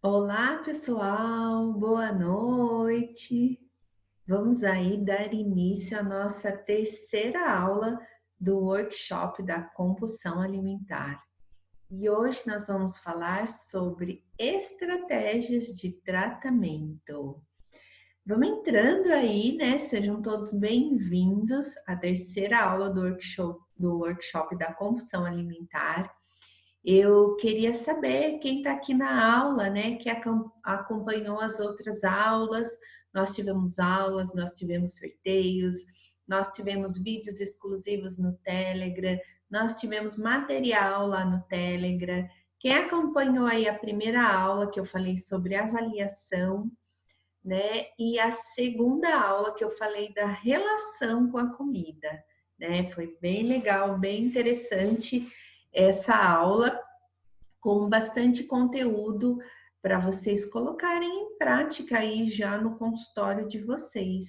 Olá, pessoal, boa noite. Vamos aí dar início à nossa terceira aula do workshop da compulsão alimentar. E hoje nós vamos falar sobre estratégias de tratamento. Vamos entrando aí, né? Sejam todos bem-vindos à terceira aula do workshop da compulsão alimentar. Eu queria saber quem está aqui na aula, né, que acompanhou as outras aulas. Nós tivemos aulas, nós tivemos sorteios, nós tivemos vídeos exclusivos no Telegram, nós tivemos material lá no Telegram. Quem acompanhou aí a primeira aula que eu falei sobre avaliação, né, e a segunda aula que eu falei da relação com a comida, né? Foi bem legal, bem interessante essa aula com bastante conteúdo para vocês colocarem em prática aí já no consultório de vocês.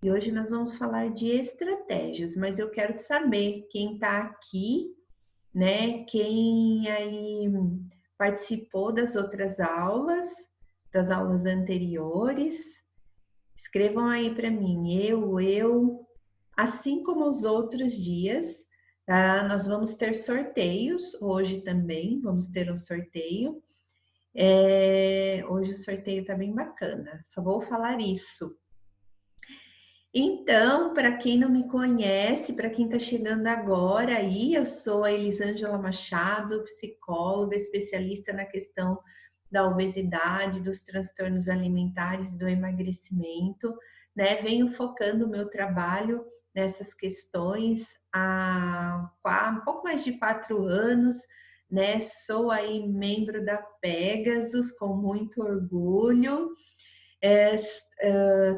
E hoje nós vamos falar de estratégias, mas eu quero saber quem está aqui, né? Quem aí participou das outras aulas, das aulas anteriores. Escrevam aí para mim, assim como os outros dias, tá? Nós vamos ter sorteios hoje também, vamos ter um sorteio. Hoje o sorteio está bem bacana, só vou falar isso. Então, para quem não me conhece, para quem está chegando agora aí, eu sou a Elisângela Machado, psicóloga, especialista na questão da obesidade, dos transtornos alimentares e do emagrecimento, né? Venho focando o meu trabalho nessas questões há um pouco mais de 4 anos, né? Sou aí membro da Pegasus com muito orgulho.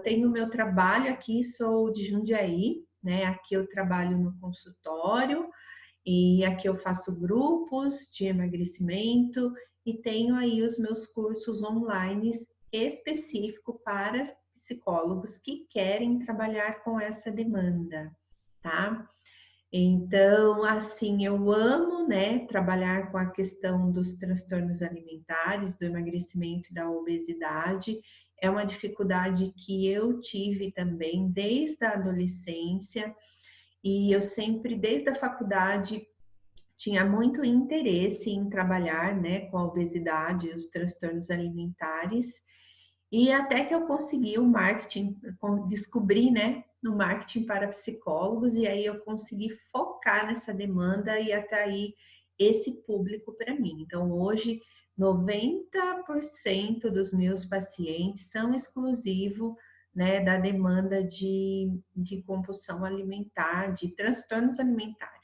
Tenho meu trabalho aqui, sou de Jundiaí, né? Aqui eu trabalho no consultório e aqui eu faço grupos de emagrecimento e tenho aí os meus cursos online específico para psicólogos que querem trabalhar com essa demanda, tá? Então, assim, eu amo, né, trabalhar com a questão dos transtornos alimentares, do emagrecimento e da obesidade. É uma dificuldade que eu tive também desde a adolescência e eu sempre, desde a faculdade, tinha muito interesse em trabalhar, né, com a obesidade e os transtornos alimentares. E até que eu consegui o marketing, descobri, né, no marketing para psicólogos, e aí eu consegui focar nessa demanda e atrair esse público para mim. Então, hoje, 90% dos meus pacientes são exclusivos, né, da demanda de compulsão alimentar, de transtornos alimentares.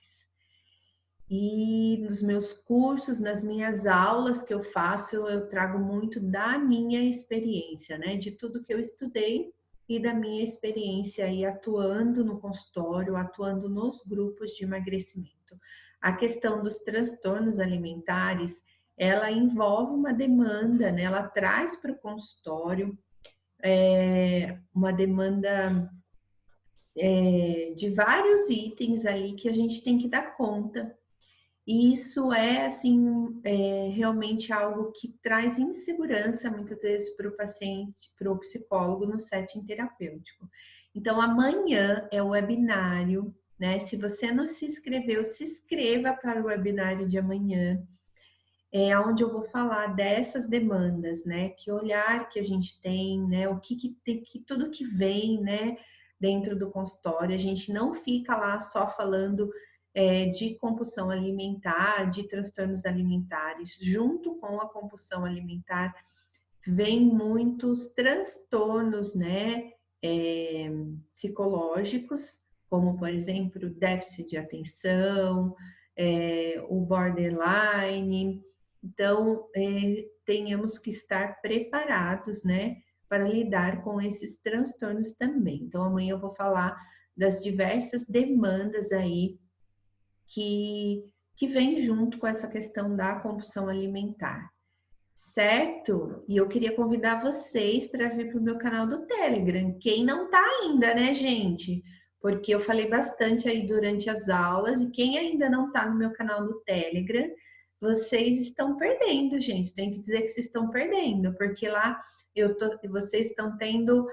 E nos meus cursos, nas minhas aulas que eu faço, eu trago muito da minha experiência, né? De tudo que eu estudei e da minha experiência aí atuando no consultório, atuando nos grupos de emagrecimento. A questão dos transtornos alimentares, ela envolve uma demanda, né? Ela traz para o consultório uma demanda de vários itens ali que a gente tem que dar conta. E isso é, assim, realmente algo que traz insegurança, muitas vezes, para o paciente, para o psicólogo no setting terapêutico. Então, amanhã é o webinário, né? Se você não se inscreveu, se inscreva para o webinário de amanhã, onde eu vou falar dessas demandas, né? Que olhar que a gente tem, né? O que tem, que tudo que vem, né? Dentro do consultório, a gente não fica lá só falando de compulsão alimentar, de transtornos alimentares. Junto com a compulsão alimentar, vem muitos transtornos, né? Psicológicos, como, por exemplo, déficit de atenção, o borderline. Então, tenhamos que estar preparados, né, para lidar com esses transtornos também. Então, amanhã eu vou falar das diversas demandas aí que vem junto com essa questão da compulsão alimentar, certo? E eu queria convidar vocês para vir para o meu canal do Telegram. Quem não está ainda, né, gente? Porque eu falei bastante aí durante as aulas, e quem ainda não está no meu canal do Telegram, vocês estão perdendo, gente. Tem que dizer que vocês estão perdendo, porque lá vocês estão tendo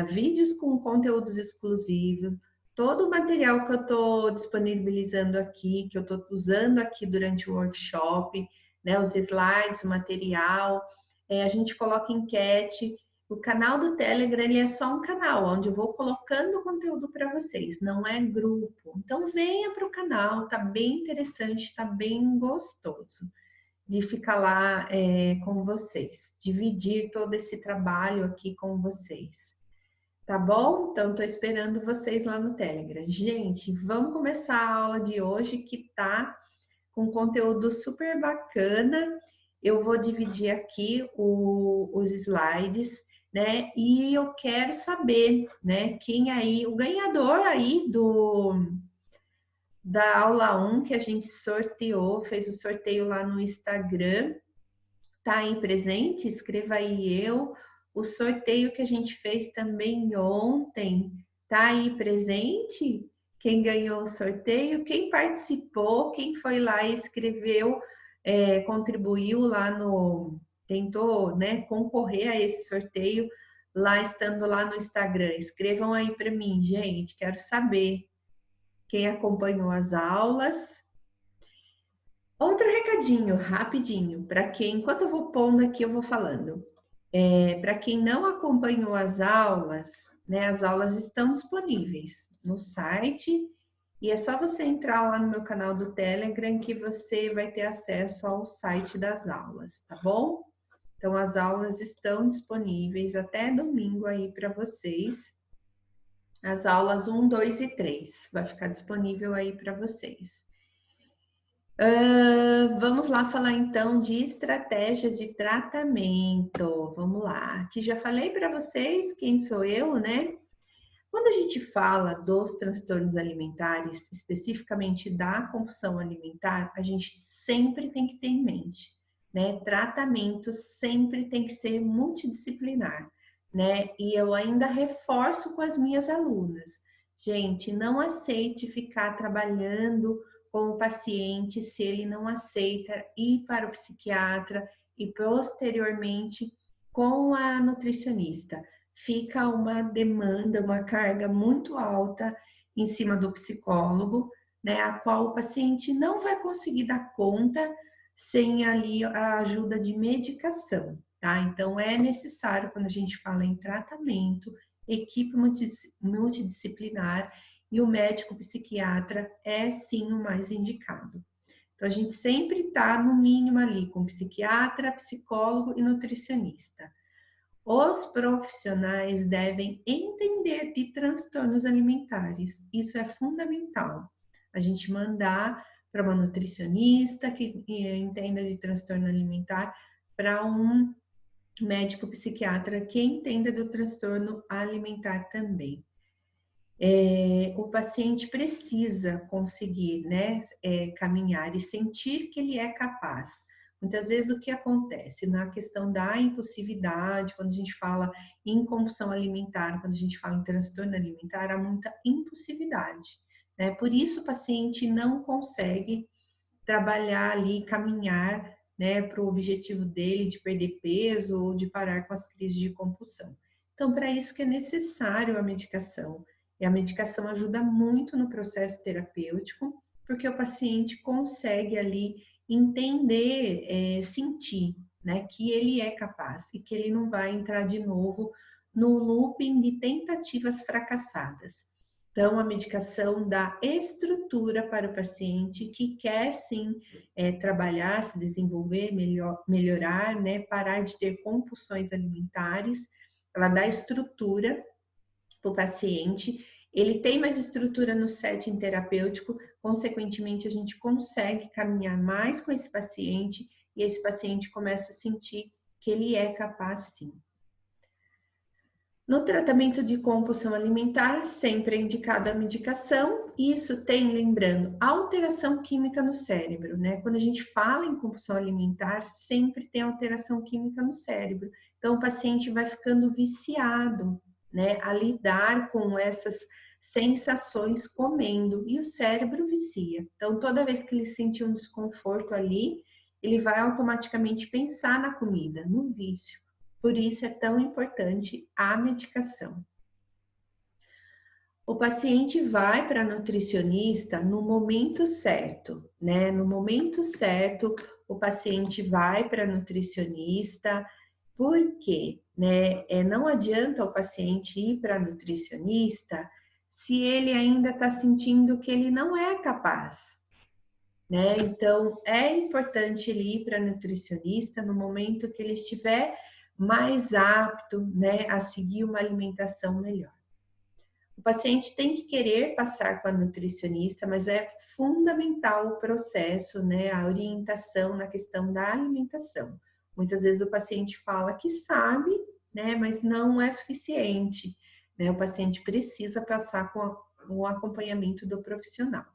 vídeos com conteúdos exclusivos, todo o material que eu estou disponibilizando aqui, que eu estou usando aqui durante o workshop, né, os slides, o material, a gente coloca enquete. O canal do Telegram, ele é só um canal onde eu vou colocando conteúdo para vocês, não é grupo. Então venha para o canal, tá bem interessante, tá bem gostoso de ficar lá com vocês, dividir todo esse trabalho aqui com vocês. Tá bom? Então, estou esperando vocês lá no Telegram. Gente, vamos começar a aula de hoje que tá com conteúdo super bacana. Eu vou dividir aqui os slides, né? E eu quero saber, né, quem aí, o ganhador aí da aula 1 que a gente sorteou, fez o sorteio lá no Instagram, tá aí presente? Escreva aí eu. O sorteio que a gente fez também ontem, tá aí presente? Quem ganhou o sorteio, quem participou, quem foi lá e escreveu, contribuiu lá tentou, né, concorrer a esse sorteio lá estando lá no Instagram. Escrevam aí para mim, gente, quero saber quem acompanhou as aulas. Outro recadinho, rapidinho, para quem, enquanto eu vou pondo aqui, eu vou falando. Para quem não acompanhou as aulas, né, as aulas estão disponíveis no site e é só você entrar lá no meu canal do Telegram que você vai ter acesso ao site das aulas, tá bom? Então, as aulas estão disponíveis até domingo aí para vocês. As aulas 1, 2 e 3 vai ficar disponível aí para vocês. Vamos lá falar então de estratégia de tratamento. Vamos lá. Aqui já falei para vocês quem sou eu, né? Quando a gente fala dos transtornos alimentares, especificamente da compulsão alimentar, a gente sempre tem que ter em mente, né? Tratamento sempre tem que ser multidisciplinar, né? E eu ainda reforço com as minhas alunas. Gente, não aceite ficar trabalhando com o paciente se ele não aceita ir para o psiquiatra e posteriormente com a nutricionista. Fica uma demanda, uma carga muito alta em cima do psicólogo, né, a qual o paciente não vai conseguir dar conta sem ali a ajuda de medicação, tá? Então é necessário, quando a gente fala em tratamento, equipe multidisciplinar e o médico psiquiatra é sim o mais indicado. Então a gente sempre está no mínimo ali com psiquiatra, psicólogo e nutricionista. Os profissionais devem entender de transtornos alimentares. Isso é fundamental. A gente mandar para uma nutricionista que entenda de transtorno alimentar, para um médico psiquiatra que entenda do transtorno alimentar também. O paciente precisa conseguir, né, caminhar e sentir que ele é capaz. Muitas vezes o que acontece na questão da impulsividade, quando a gente fala em compulsão alimentar, quando a gente fala em transtorno alimentar, há muita impulsividade, né? Por isso o paciente não consegue trabalhar ali, caminhar, né, para o objetivo dele de perder peso ou de parar com as crises de compulsão. Então, para isso que é necessário a medicação. E a medicação ajuda muito no processo terapêutico, porque o paciente consegue ali entender, sentir, né, que ele é capaz e que ele não vai entrar de novo no looping de tentativas fracassadas. Então, a medicação dá estrutura para o paciente que quer sim trabalhar, se desenvolver, melhorar, né, parar de ter compulsões alimentares. Ela dá estrutura para o paciente. Ele tem mais estrutura no setting terapêutico, consequentemente, a gente consegue caminhar mais com esse paciente e esse paciente começa a sentir que ele é capaz sim. No tratamento de compulsão alimentar, sempre é indicada a medicação. Isso tem, lembrando, alteração química no cérebro, né? Quando a gente fala em compulsão alimentar, sempre tem alteração química no cérebro. Então, o paciente vai ficando viciado, né, a lidar com essas sensações comendo e o cérebro vicia. Então, toda vez que ele sente um desconforto ali, ele vai automaticamente pensar na comida, no vício. Por isso é tão importante a medicação. O paciente vai para a nutricionista no momento certo, né? No momento certo, o paciente vai para a nutricionista. Por quê? Né? Não adianta o paciente ir para a nutricionista se ele ainda está sentindo que ele não é capaz, né? Então, é importante ele ir para a nutricionista no momento que ele estiver mais apto, né, a seguir uma alimentação melhor. O paciente tem que querer passar com a nutricionista, mas é fundamental o processo, né, a orientação na questão da alimentação. Muitas vezes o paciente fala que sabe, né, mas não é suficiente, né? O paciente precisa passar com o acompanhamento do profissional.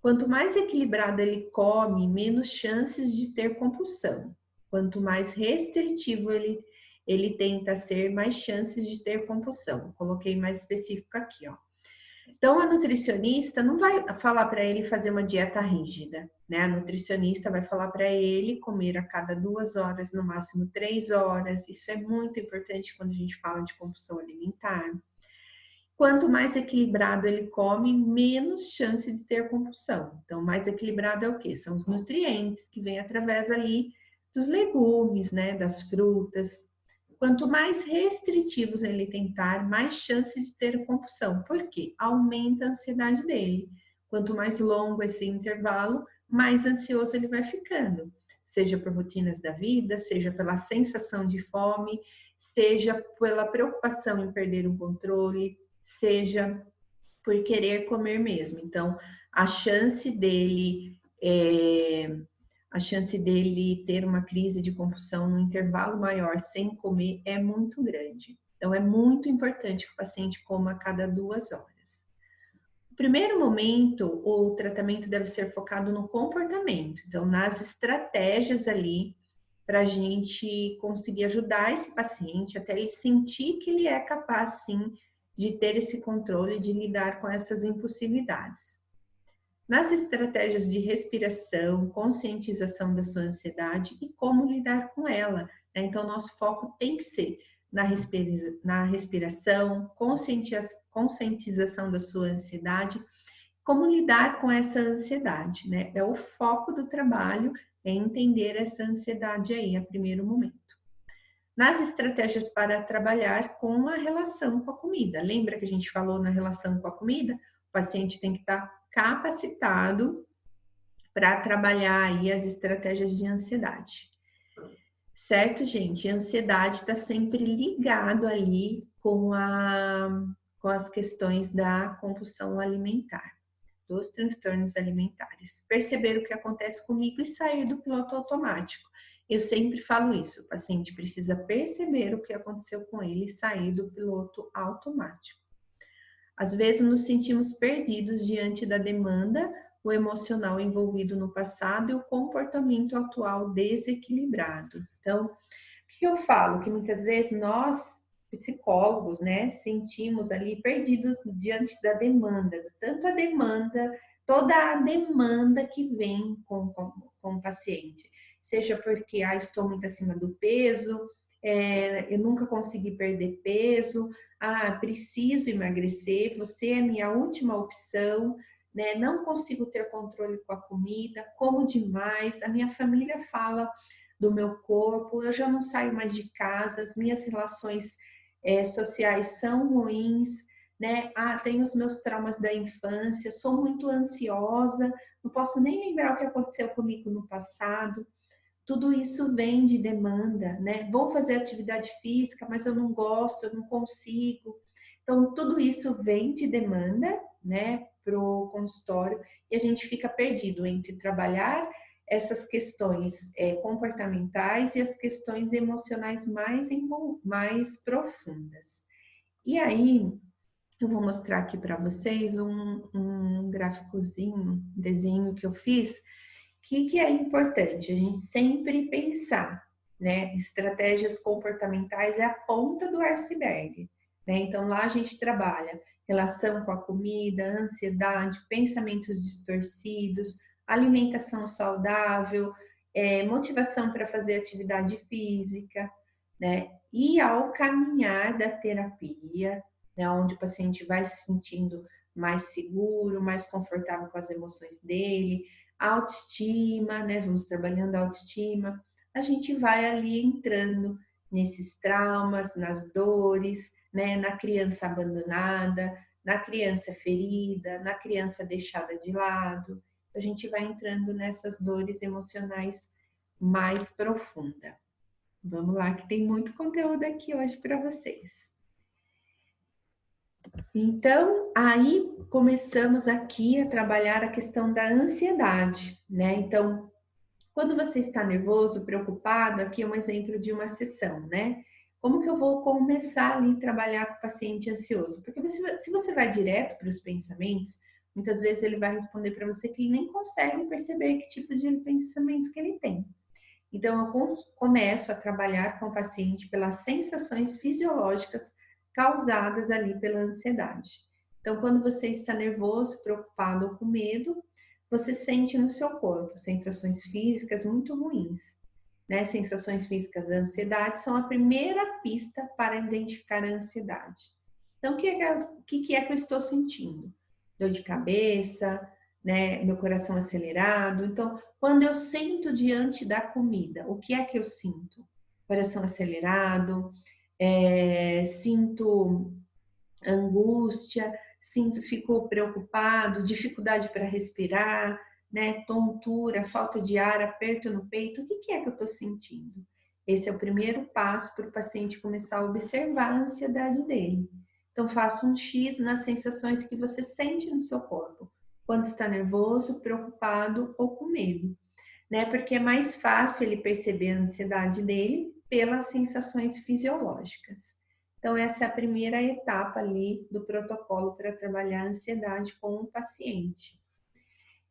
Quanto mais equilibrado ele come, menos chances de ter compulsão. Quanto mais restritivo ele tenta ser, mais chances de ter compulsão. Coloquei mais específico aqui, ó. Então, a nutricionista não vai falar para ele fazer uma dieta rígida, né? A nutricionista vai falar para ele comer a cada 2 horas, no máximo 3 horas. Isso é muito importante quando a gente fala de compulsão alimentar. Quanto mais equilibrado ele come, menos chance de ter compulsão. Então, mais equilibrado é o quê? São os nutrientes que vêm através ali dos legumes, né, das frutas. Quanto mais restritivos ele tentar, mais chance de ter compulsão. Por quê? Aumenta a ansiedade dele. Quanto mais longo esse intervalo, mais ansioso ele vai ficando. Seja por rotinas da vida, seja pela sensação de fome, seja pela preocupação em perder o controle, seja por querer comer mesmo. Então, a chance dele ter uma crise de compulsão no intervalo maior sem comer é muito grande. Então, é muito importante que o paciente coma a cada 2 horas. No primeiro momento, o tratamento deve ser focado no comportamento, então, nas estratégias ali para a gente conseguir ajudar esse paciente até ele sentir que ele é capaz, sim, de ter esse controle, de lidar com essas impulsividades. Nas estratégias de respiração, conscientização da sua ansiedade e como lidar com ela, né? Então, nosso foco tem que ser na respiração, conscientização da sua ansiedade, como lidar com essa ansiedade, né? É o foco do trabalho, é entender essa ansiedade aí, a primeiro momento. Nas estratégias para trabalhar com a relação com a comida. Lembra que a gente falou na relação com a comida? O paciente tem que estar capacitado para trabalhar aí as estratégias de ansiedade. Certo, gente? A ansiedade está sempre ligado ali com as questões da compulsão alimentar, dos transtornos alimentares. Perceber o que acontece comigo e sair do piloto automático. Eu sempre falo isso, o paciente precisa perceber o que aconteceu com ele e sair do piloto automático. Às vezes nos sentimos perdidos diante da demanda, o emocional envolvido no passado e o comportamento atual desequilibrado. Então, o que eu falo? Que muitas vezes nós, psicólogos, né, sentimos ali perdidos diante da demanda, tanto a demanda, toda a demanda que vem com o paciente, seja porque estou muito acima do peso, eu nunca consegui perder peso, preciso emagrecer, você é minha última opção, né? Não consigo ter controle com a comida, como demais, a minha família fala do meu corpo, eu já não saio mais de casa, as minhas relações sociais são ruins, né? Tenho os meus traumas da infância, sou muito ansiosa, não posso nem lembrar o que aconteceu comigo no passado. Tudo isso vem de demanda, né? Vou fazer atividade física, mas eu não gosto, eu não consigo. Então, tudo isso vem de demanda, né, para o consultório e a gente fica perdido entre trabalhar essas questões comportamentais e as questões emocionais mais profundas. E aí, eu vou mostrar aqui para vocês um gráficozinho, desenho que eu fiz, que é importante a gente sempre pensar, né? Estratégias comportamentais é a ponta do iceberg, né? Então lá a gente trabalha relação com a comida, ansiedade, pensamentos distorcidos, alimentação saudável, motivação para fazer atividade física, né? E ao caminhar da terapia, né, onde o paciente vai se sentindo mais seguro, mais confortável com as emoções dele, autoestima, né? Vamos trabalhando a autoestima, a gente vai ali entrando nesses traumas, nas dores, né? Na criança abandonada, na criança ferida, na criança deixada de lado. A gente vai entrando nessas dores emocionais mais profunda. Vamos lá, que tem muito conteúdo aqui hoje para vocês. Então, aí começamos aqui a trabalhar a questão da ansiedade, né? Então, quando você está nervoso, preocupado, aqui é um exemplo de uma sessão, né? Como que eu vou começar ali a trabalhar com o paciente ansioso? Porque se você vai direto para os pensamentos, muitas vezes ele vai responder para você que ele nem consegue perceber que tipo de pensamento que ele tem. Então, eu começo a trabalhar com o paciente pelas sensações fisiológicas causadas ali pela ansiedade. Então, quando você está nervoso, preocupado ou com medo, você sente no seu corpo sensações físicas muito ruins. Né? Sensações físicas da ansiedade são a primeira pista para identificar a ansiedade. Então, o que é que eu estou sentindo? Dor de cabeça, né? Meu coração acelerado. Então, quando eu sento diante da comida, o que é que eu sinto? Coração acelerado, sinto angústia, fico preocupado, dificuldade para respirar, né? Tontura, falta de ar, aperto no peito. O que é que eu estou sentindo? Esse é o primeiro passo para o paciente começar a observar a ansiedade dele. Então, faça um X nas sensações que você sente no seu corpo, quando está nervoso, preocupado ou com medo, né? Porque é mais fácil ele perceber a ansiedade dele pelas sensações fisiológicas. Então, essa é a primeira etapa ali do protocolo para trabalhar a ansiedade com o paciente.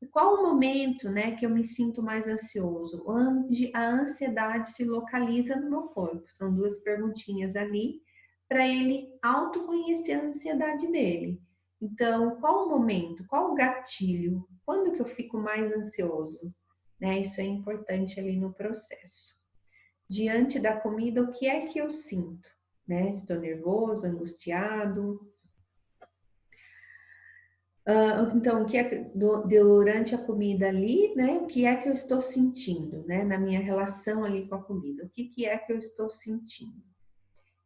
E qual o momento, né, que eu me sinto mais ansioso? Onde a ansiedade se localiza no meu corpo? São duas perguntinhas ali para ele autoconhecer a ansiedade dele. Então, qual o momento? Qual o gatilho? Quando que eu fico mais ansioso? Né, isso é importante ali no processo. Diante da comida, o que é que eu sinto? Né? Estou nervoso, angustiado. Então, o que é durante a comida ali, né? O que é que eu estou sentindo, né? Na minha relação ali com a comida, o que é que eu estou sentindo?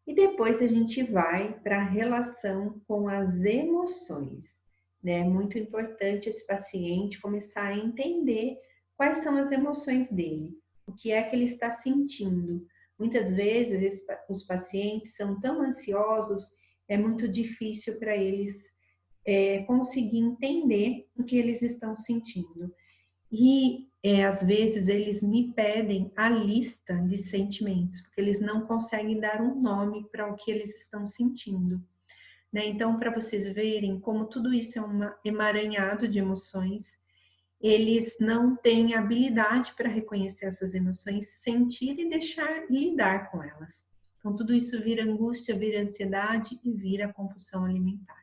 E depois a gente vai para a relação com as emoções, né? Muito importante esse paciente começar a entender quais são as emoções dele, o que é que ele está sentindo. Muitas vezes os pacientes são tão ansiosos, é muito difícil para eles conseguir entender o que eles estão sentindo. E às vezes eles me pedem a lista de sentimentos, porque eles não conseguem dar um nome para o que eles estão sentindo. Né? Então, para vocês verem como tudo isso é um emaranhado de emoções, eles não têm habilidade para reconhecer essas emoções, sentir e deixar lidar com elas. Então, tudo isso vira angústia, vira ansiedade e vira compulsão alimentar.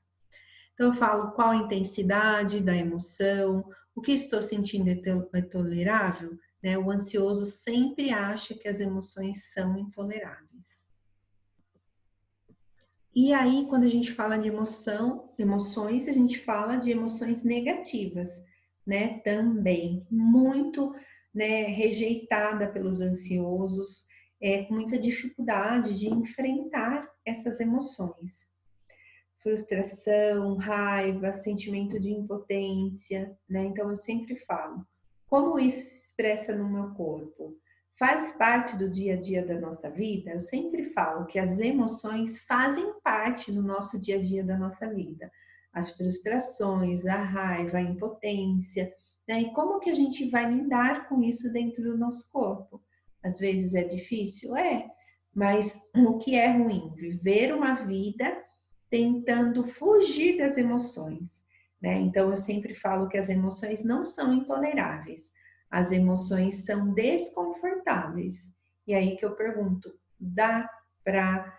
Então, eu falo qual a intensidade da emoção, o que estou sentindo é tolerável, né? O ansioso sempre acha que as emoções são intoleráveis. E aí, quando a gente fala de emoções, a gente fala de emoções negativas, né? Também muito, né, rejeitada pelos ansiosos, com muita dificuldade de enfrentar essas emoções. Frustração, raiva, sentimento de impotência, né? Então eu sempre falo, como isso se expressa no meu corpo? Faz parte do dia a dia da nossa vida? Eu sempre falo que as emoções fazem parte do nosso dia a dia da nossa vida. As frustrações, a raiva, a impotência, né? E como que a gente vai lidar com isso dentro do nosso corpo? Às vezes é difícil? Mas o que é ruim? Viver uma vida tentando fugir das emoções, né? Então eu sempre falo que as emoções não são intoleráveis, as emoções são desconfortáveis. E aí que eu pergunto, dá para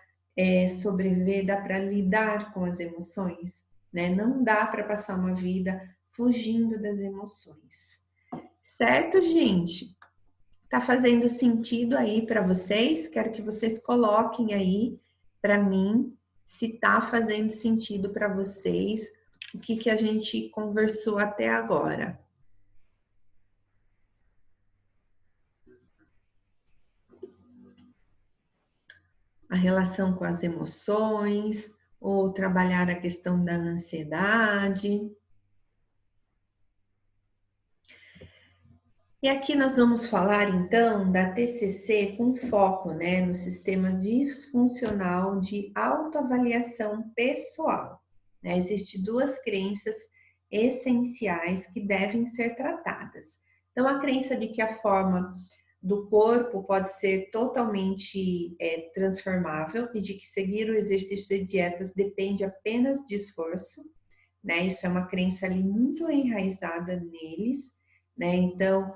sobreviver, dá para lidar com as emoções, né? Não dá para passar uma vida fugindo das emoções. Certo, gente? Tá fazendo sentido aí para vocês? Quero que vocês coloquem aí para mim se tá fazendo sentido para vocês o que a gente conversou até agora. A relação com as emoções, ou trabalhar a questão da ansiedade. E aqui nós vamos falar então da TCC com foco, né, no sistema disfuncional de autoavaliação pessoal. Né? Existem duas crenças essenciais que devem ser tratadas. Então, a crença de que a forma do corpo pode ser totalmente transformável e de que seguir o exercício de dietas depende apenas de esforço, né? Isso é uma crença ali muito enraizada neles, né? Então,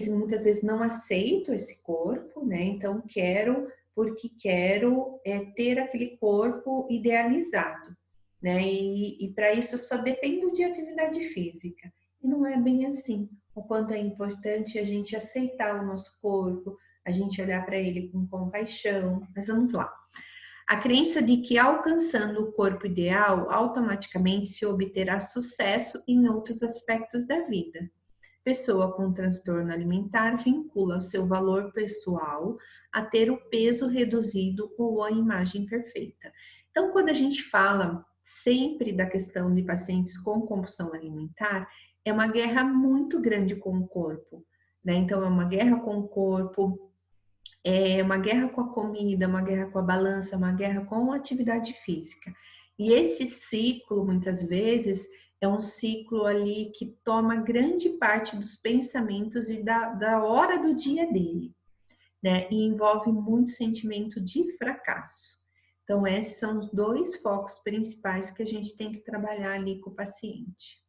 muitas vezes não aceito esse corpo, né? Então quero porque quero ter aquele corpo idealizado, né? E para isso eu só dependo de atividade física. E não é bem assim. O quanto é importante a gente aceitar o nosso corpo, a gente olhar para ele com compaixão. Mas vamos lá. A crença de que alcançando o corpo ideal, automaticamente se obterá sucesso em outros aspectos da vida. Pessoa com transtorno alimentar vincula o seu valor pessoal a ter o peso reduzido ou a imagem perfeita. Então, quando a gente fala sempre da questão de pacientes com compulsão alimentar, é uma guerra muito grande com o corpo, né? Então, é uma guerra com o corpo, é uma guerra com a comida, uma guerra com a balança, uma guerra com a atividade física. E esse ciclo, muitas vezes, é um ciclo ali que toma grande parte dos pensamentos e da hora do dia dele, né? E envolve muito sentimento de fracasso. Então, esses são os dois focos principais que a gente tem que trabalhar ali com o paciente.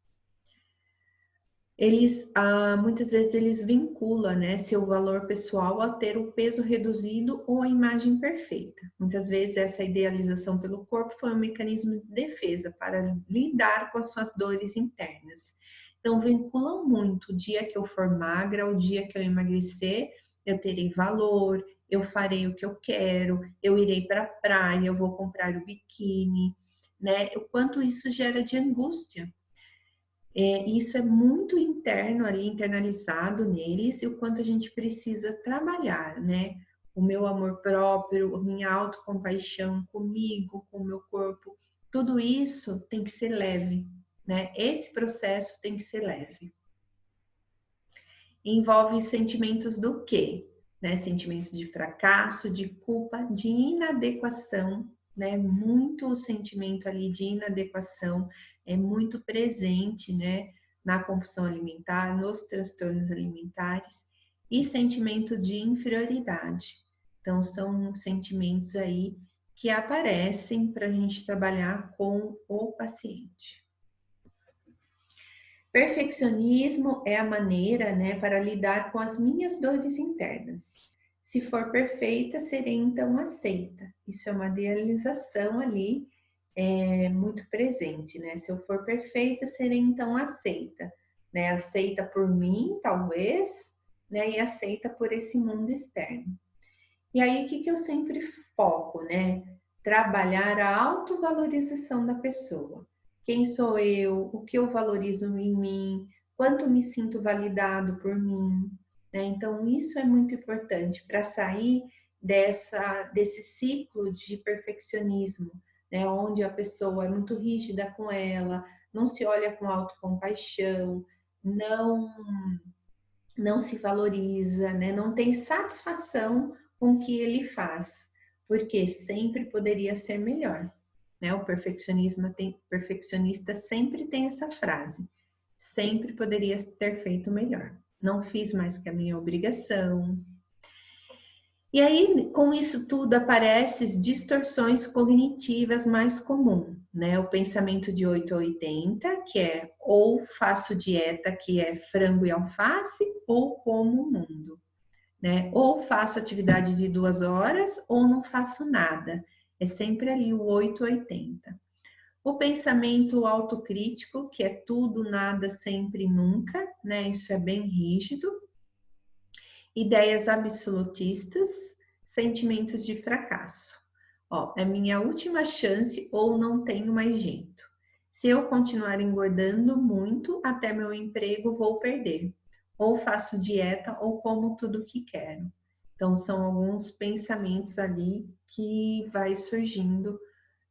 Muitas vezes eles vinculam, né, seu valor pessoal a ter o peso reduzido ou a imagem perfeita. Muitas vezes essa idealização pelo corpo foi um mecanismo de defesa para lidar com as suas dores internas. Então vinculam muito: o dia que eu for magra, o dia que eu emagrecer, eu terei valor, eu farei o que eu quero, eu irei para a praia, eu vou comprar o biquíni, né? O quanto isso gera de angústia. Isso é muito interno ali, internalizado neles, e o quanto a gente precisa trabalhar, né? O meu amor próprio, a minha autocompaixão comigo, com o meu corpo, tudo isso tem que ser leve, né? Esse processo tem que ser leve. Envolve sentimentos do quê? Né? Sentimentos de fracasso, de culpa, de inadequação, né? Muito sentimento ali de inadequação é muito presente, né? Na compulsão alimentar, nos transtornos alimentares, e sentimento de inferioridade. Então, são sentimentos aí que aparecem para a gente trabalhar com o paciente. Perfeccionismo é a maneira, né, para lidar com as minhas dores internas. Se for perfeita, serei então aceita. Isso é uma idealização ali, muito presente, né? Se eu for perfeita, serei então aceita, né? Aceita por mim, talvez, né? E aceita por esse mundo externo. E aí, o que eu sempre foco, né? Trabalhar a autovalorização da pessoa. Quem sou eu? O que eu valorizo em mim? Quanto me sinto validado por mim? Né? Então, isso é muito importante para sair desse ciclo de perfeccionismo, né? Onde a pessoa é muito rígida com ela, não se olha com autocompaixão, não não se valoriza, né? Não tem satisfação com o que ele faz, porque sempre poderia ser melhor, né? O perfeccionista sempre tem essa frase: sempre poderia ter feito melhor. Não fiz mais que a minha obrigação. E aí, com isso tudo, aparecem distorções cognitivas mais comuns, né? O pensamento de 8 a 80, que é ou faço dieta, que é frango e alface, ou como o mundo, né? Ou faço atividade de 2 horas, ou não faço nada. É sempre ali o 8 a 80. O pensamento autocrítico, que é tudo, nada, sempre, nunca, né? Isso é bem rígido. Ideias absolutistas, sentimentos de fracasso. Ó, é minha última chance ou não tenho mais jeito. Se eu continuar engordando muito até meu emprego, vou perder. Ou faço dieta ou como tudo que quero. Então, são alguns pensamentos ali que vai surgindo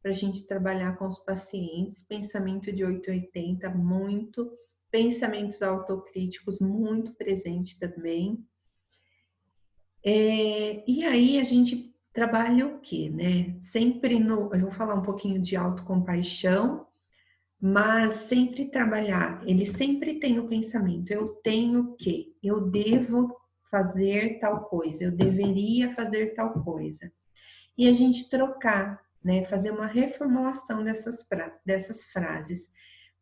para a gente trabalhar com os pacientes. Pensamento de 880, muito. Pensamentos autocríticos, muito presente também. E aí a gente trabalha o quê, né? Sempre no, eu vou falar um pouquinho de autocompaixão, mas sempre trabalhar, ele sempre tem o pensamento, eu tenho que, eu devo fazer tal coisa, eu deveria fazer tal coisa. E a gente trocar, né? Fazer uma reformulação dessas frases,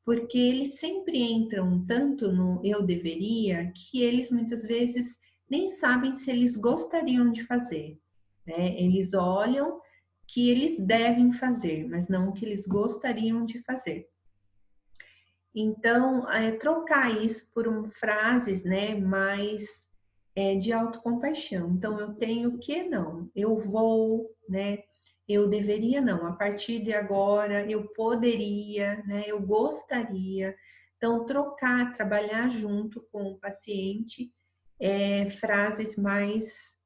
porque eles sempre entram tanto no eu deveria, que eles muitas vezes nem sabem se eles gostariam de fazer, né? Eles olham que eles devem fazer, mas não o que eles gostariam de fazer. Então, trocar isso por frases, né, mais de autocompaixão. Então, eu tenho que não, eu vou, né, eu deveria não, a partir de agora eu poderia, né, eu gostaria. Então, trocar, trabalhar junto com o paciente, frases mais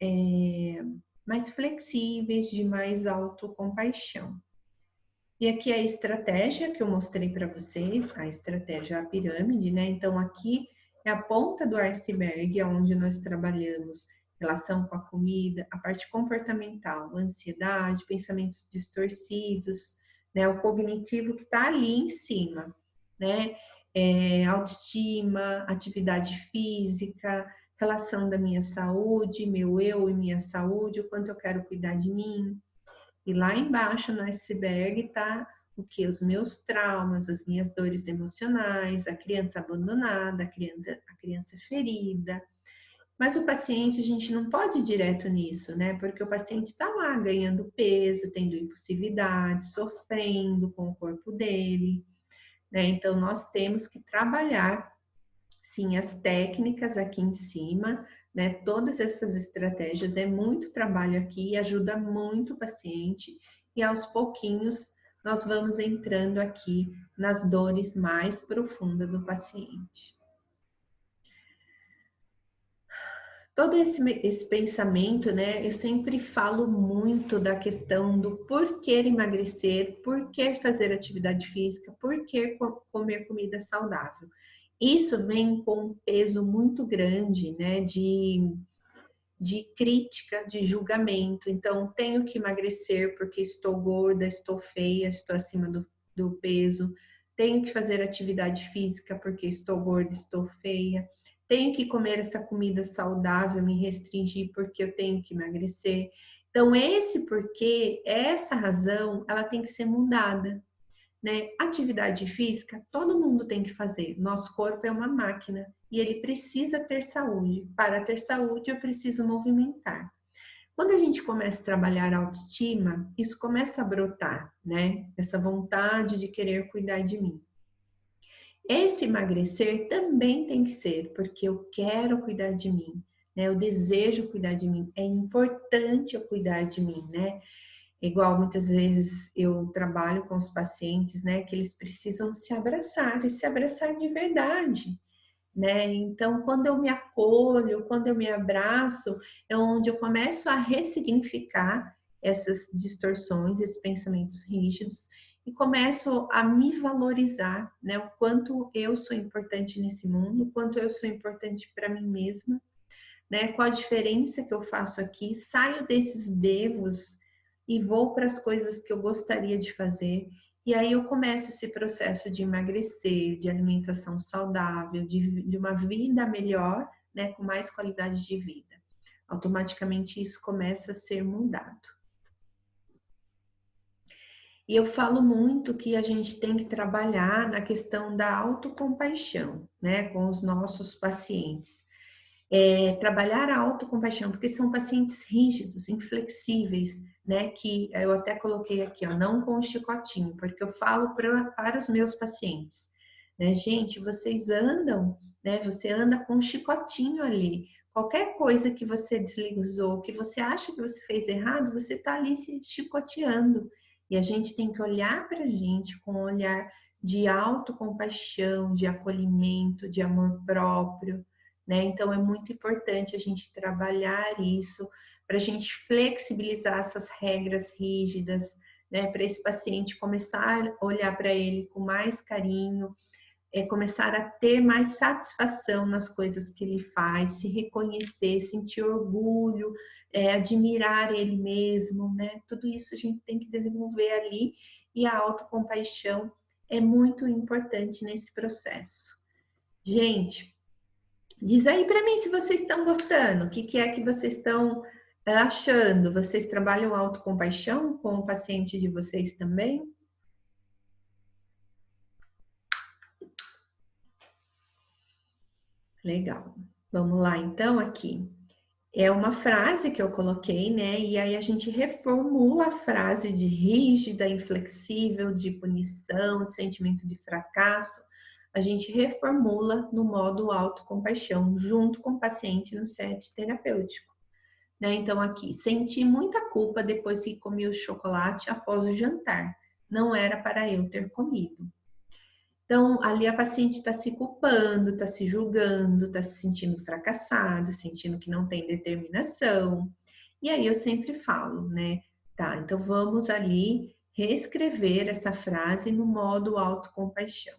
flexíveis, de mais autocompaixão. E aqui é a estratégia que eu mostrei para vocês, a estratégia, a pirâmide, né? Então, aqui é a ponta do iceberg, onde nós trabalhamos relação com a comida, a parte comportamental, ansiedade, pensamentos distorcidos, né? O cognitivo que está ali em cima, né? Autoestima, atividade física, relação da minha saúde, meu eu e minha saúde, o quanto eu quero cuidar de mim. E lá embaixo no iceberg está o que? Os meus traumas, as minhas dores emocionais, a criança abandonada, a criança ferida. Mas o paciente, a gente não pode ir direto nisso, né? Porque o paciente está lá ganhando peso, tendo impulsividade, sofrendo com o corpo dele, né? Então, nós temos que trabalhar, sim, as técnicas aqui em cima, né? Todas essas estratégias, é muito trabalho aqui, ajuda muito o paciente, e aos pouquinhos nós vamos entrando aqui nas dores mais profundas do paciente. Todo esse pensamento, né? Eu sempre falo muito da questão do porquê emagrecer, porquê fazer atividade física, porquê comer comida saudável. Isso vem com um peso muito grande, né? De crítica, de julgamento. Então, tenho que emagrecer porque estou gorda, estou feia, estou acima do peso. Tenho que fazer atividade física porque estou gorda, estou feia. Tenho que comer essa comida saudável, me restringir porque eu tenho que emagrecer. Então, esse porquê, essa razão, ela tem que ser mudada, né? Atividade física, todo mundo tem que fazer. Nosso corpo é uma máquina e ele precisa ter saúde. Para ter saúde, eu preciso movimentar. Quando a gente começa a trabalhar a autoestima, isso começa a brotar, né? Essa vontade de querer cuidar de mim. Esse emagrecer também tem que ser porque eu quero cuidar de mim, né? Eu desejo cuidar de mim. É importante eu cuidar de mim, né? Igual muitas vezes eu trabalho com os pacientes, né, que eles precisam se abraçar e se abraçar de verdade, né? Então, quando eu me acolho, quando eu me abraço, é onde eu começo a ressignificar essas distorções, esses pensamentos rígidos e começo a me valorizar, né? O quanto eu sou importante nesse mundo, o quanto eu sou importante para mim mesma, né? Qual a diferença que eu faço aqui? Saio desses devos e vou para as coisas que eu gostaria de fazer. E aí eu começo esse processo de emagrecer, de alimentação saudável, de uma vida melhor, né? Com mais qualidade de vida. Automaticamente isso começa a ser mudado. E eu falo muito que a gente tem que trabalhar na questão da autocompaixão, né? Com os nossos pacientes. Trabalhar a autocompaixão, porque são pacientes rígidos, inflexíveis, né? Que eu até coloquei aqui, ó, não com o chicotinho, porque eu falo para os meus pacientes, né? Gente, vocês andam, né? Você anda com um chicotinho ali, Qualquer coisa que você deslizou, que você acha que você fez errado, você está ali se chicoteando. E a gente tem que olhar para a gente com um olhar de autocompaixão, de acolhimento, de amor próprio, né? Então é muito importante a gente trabalhar isso para a gente flexibilizar essas regras rígidas, né? Para esse paciente começar a olhar para ele com mais carinho, começar a ter mais satisfação nas coisas que ele faz, se reconhecer, sentir orgulho, admirar ele mesmo, né? Tudo isso a gente tem que desenvolver ali e a autocompaixão é muito importante nesse processo. Gente, diz aí para mim se vocês estão gostando, o que, que é que vocês estão achando? Vocês trabalham autocompaixão com o paciente de vocês também? Legal. Vamos lá então aqui. É uma frase que eu coloquei, né? E aí a gente reformula a frase de rígida, inflexível, de punição, de sentimento de fracasso. A gente reformula no modo autocompaixão, junto com o paciente no set terapêutico. Né? Então, aqui, senti muita culpa depois que comi o chocolate após o jantar. Não era para eu ter comido. Então, ali a paciente está se culpando, está se julgando, está se sentindo fracassada, sentindo que não tem determinação. E aí eu sempre falo, né? Tá, então vamos ali reescrever essa frase no modo autocompaixão.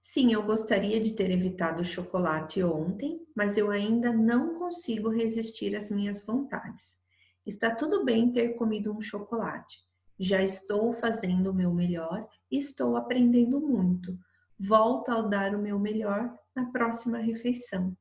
Sim, eu gostaria de ter evitado o chocolate ontem, mas eu ainda não consigo resistir às minhas vontades. Está tudo bem ter comido um chocolate. Já estou fazendo o meu melhor e estou aprendendo muito. Volto a dar o meu melhor na próxima refeição.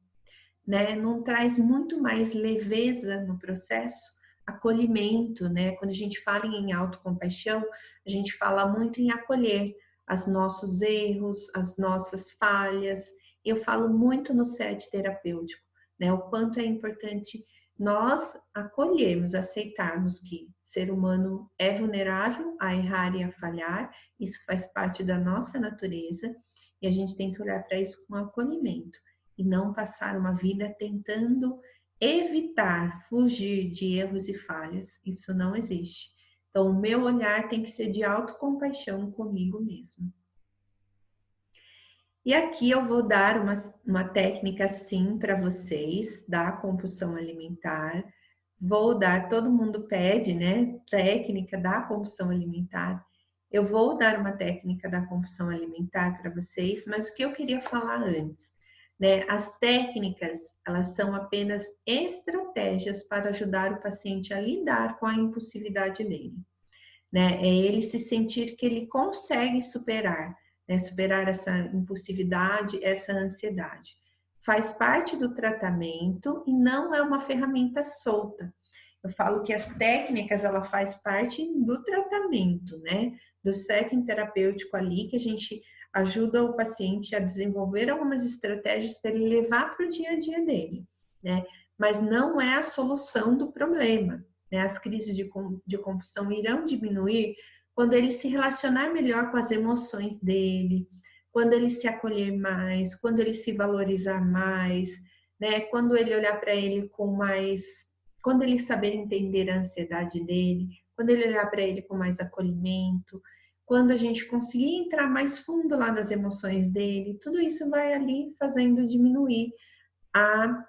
Né? Não traz muito mais leveza no processo, acolhimento, né? Quando a gente fala em autocompaixão, a gente fala muito em acolher os nossos erros, as nossas falhas. Eu falo muito no set terapêutico, né? O quanto é importante nós acolhermos, aceitarmos que ser humano é vulnerável a errar e a falhar, isso faz parte da nossa natureza, e a gente tem que olhar para isso com acolhimento e não passar uma vida tentando evitar, fugir de erros e falhas. Isso não existe. Então, o meu olhar tem que ser de autocompaixão comigo mesmo. E aqui eu vou dar uma técnica sim para vocês da compulsão alimentar. Vou dar, todo mundo pede, né? Técnica da compulsão alimentar. Eu vou dar uma técnica da compulsão alimentar para vocês, mas o que eu queria falar antes, né? As técnicas, elas são apenas estratégias para ajudar o paciente a lidar com a impulsividade dele, né? É ele se sentir que ele consegue superar, né? Superar essa impulsividade, essa ansiedade. Faz parte do tratamento e não é uma ferramenta solta. Eu falo que as técnicas, ela faz parte do tratamento, né? Do setting terapêutico ali, que a gente ajuda o paciente a desenvolver algumas estratégias para ele levar para o dia a dia dele, né? Mas não é a solução do problema, né? As crises de compulsão irão diminuir quando ele se relacionar melhor com as emoções dele, quando ele se acolher mais, quando ele se valorizar mais, né? Quando ele olhar para ele com mais, quando ele saber entender a ansiedade dele, quando ele olhar para ele com mais acolhimento, quando a gente conseguir entrar mais fundo lá nas emoções dele, tudo isso vai ali fazendo diminuir a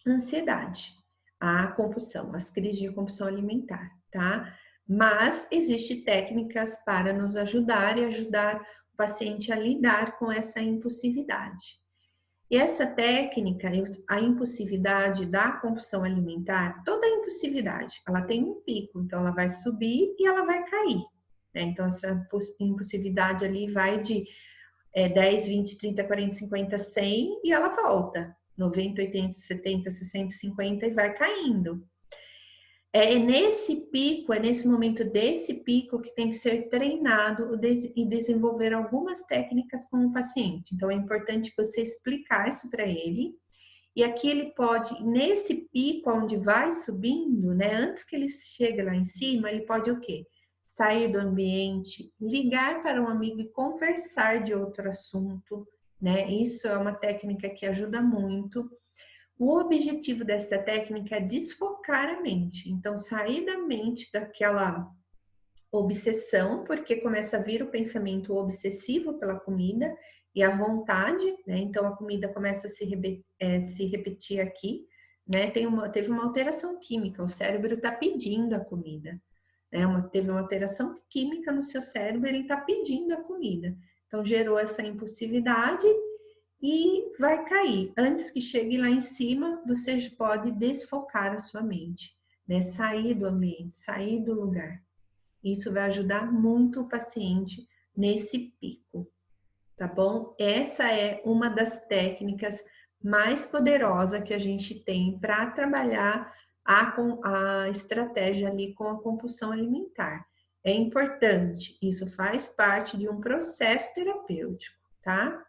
ansiedade, a compulsão, as crises de compulsão alimentar, tá? Mas existem técnicas para nos ajudar e ajudar o paciente a lidar com essa impulsividade. E essa técnica, a impulsividade da compulsão alimentar, toda a impulsividade, ela tem um pico, então ela vai subir e ela vai cair. Né? Então, essa impulsividade ali vai de 10, 20, 30, 40, 50, 100 e ela volta. 90, 80, 70, 60, 50 e vai caindo. É nesse pico, é nesse momento desse pico que tem que ser treinado e desenvolver algumas técnicas com o paciente. Então, é importante você explicar isso para ele. E aqui ele pode, nesse pico onde vai subindo, né? Antes que ele chegue lá em cima, ele pode o quê? Sair do ambiente, ligar para um amigo e conversar de outro assunto, né? Isso é uma técnica que ajuda muito. O objetivo dessa técnica é desfocar a mente. Então, sair da mente daquela obsessão, porque começa a vir o pensamento obsessivo pela comida e a vontade, né? Então, a comida começa a se repetir aqui, né? Teve uma alteração química, o cérebro está pedindo a comida, né? Teve uma alteração química no seu cérebro, ele está pedindo a comida. Então, gerou essa impulsividade e vai cair. Antes que chegue lá em cima, você pode desfocar a sua mente, né? Sair do ambiente, sair do lugar. Isso vai ajudar muito o paciente nesse pico, tá bom? Essa é uma das técnicas mais poderosas que a gente tem para trabalhar a estratégia ali com a compulsão alimentar. É importante, isso faz parte de um processo terapêutico, tá?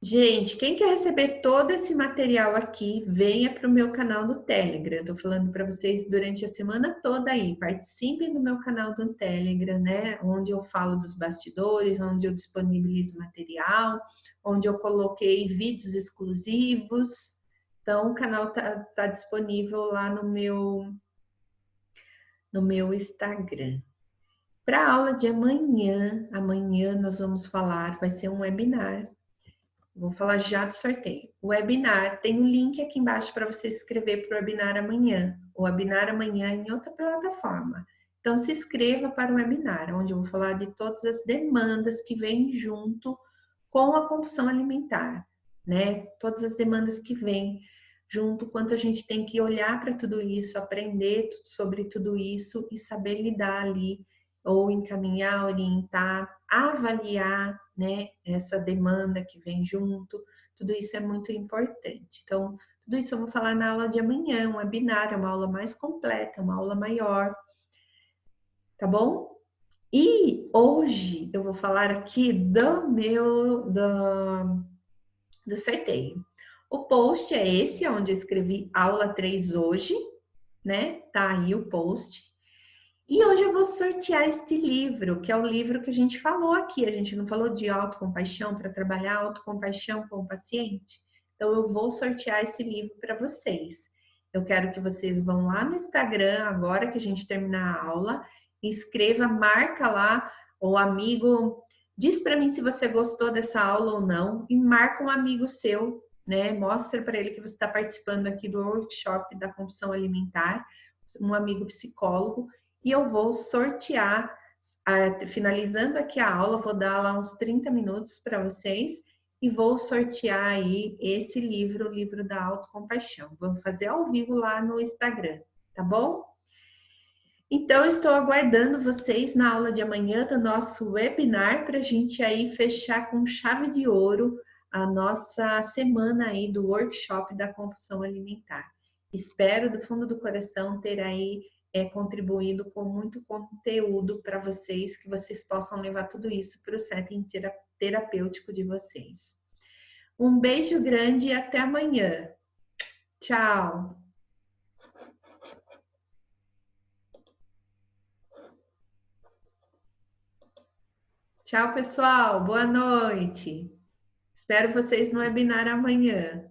Gente, quem quer receber todo esse material aqui, venha para o meu canal do Telegram. Estou falando para vocês durante a semana toda aí. Participem do meu canal do Telegram, né? Onde eu falo dos bastidores, onde eu disponibilizo material, onde eu coloquei vídeos exclusivos. Então, o canal tá disponível lá no meu Instagram. Para a aula de amanhã nós vamos falar, vai ser um webinar. Vou falar já do sorteio. O webinar, tem um link aqui embaixo para você se inscrever para o webinar amanhã. O webinar amanhã é em outra plataforma. Então, se inscreva para o webinar, onde eu vou falar de todas as demandas que vêm junto com a compulsão alimentar, né? Todas as demandas que vêm junto, quanto a gente tem que olhar para tudo isso, aprender sobre tudo isso e saber lidar ali, ou encaminhar, orientar, avaliar, né, essa demanda que vem junto, tudo isso é muito importante. Então, tudo isso eu vou falar na aula de amanhã, um webinar, é uma aula mais completa, uma aula maior, tá bom? E hoje eu vou falar aqui do sorteio. O post é esse, onde eu escrevi aula 3 hoje, né? Tá aí o post. E hoje eu vou sortear este livro, que é o livro que a gente falou aqui. A gente não falou de autocompaixão para trabalhar autocompaixão com o paciente? Então, eu vou sortear esse livro para vocês. Eu quero que vocês vão lá no Instagram, agora que a gente terminar a aula, escreva, marca lá o amigo, diz para mim se você gostou dessa aula ou não, e marca um amigo seu, né? Mostra para ele que você está participando aqui do workshop da compulsão alimentar, um amigo psicólogo, e eu vou sortear, finalizando aqui a aula, vou dar lá uns 30 minutos para vocês e vou sortear aí esse livro, o livro da autocompaixão. Vamos fazer ao vivo lá no Instagram, tá bom? Então, estou aguardando vocês na aula de amanhã do nosso webinar para a gente aí fechar com chave de ouro a nossa semana aí do workshop da compulsão alimentar. Espero do fundo do coração ter aí contribuído com muito conteúdo para vocês, que vocês possam levar tudo isso para o setting terapêutico de vocês. Um beijo grande e até amanhã. Tchau! Tchau, pessoal. Boa noite. Espero vocês no webinar amanhã.